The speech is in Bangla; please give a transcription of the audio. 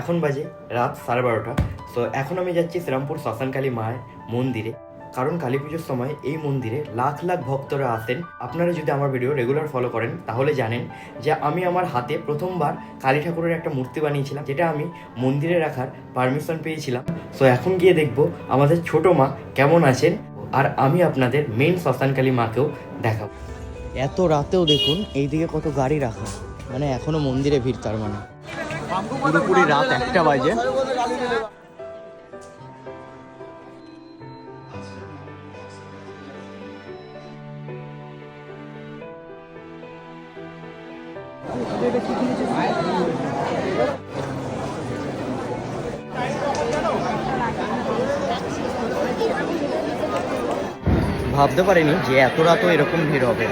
এখন বাজে রাত 12:30। তো এখন আমি যাচ্ছি শ্রীরামপুর শ্মশানকালী মায়ের মন্দিরে, কারণ কালী পুজোর সময় এই মন্দিরে লাখ লাখ ভক্তরা আসেন। আপনারা যদি আমার ভিডিও রেগুলার ফলো করেন তাহলে জানেন যে আমি আমার হাতে প্রথমবার কালী ঠাকুরের একটা মূর্তি বানিয়েছিলাম, যেটা আমি মন্দিরে রাখার পারমিশন পেয়েছিলাম। সো এখন গিয়ে দেখবো আমাদের ছোটো মা কেমন আছেন, আর আমি আপনাদের মেন শ্মশানকালী মাকেও দেখাবো। এত রাতেও দেখুন এইদিকে কত গাড়ি রাখা, মানে এখনো মন্দিরে ভিড়, তার মানে পুরোপুরি রাত 1টা বাজে। ভাবতে পারিনি যে এত রাতও এরকম ভিড় হবে।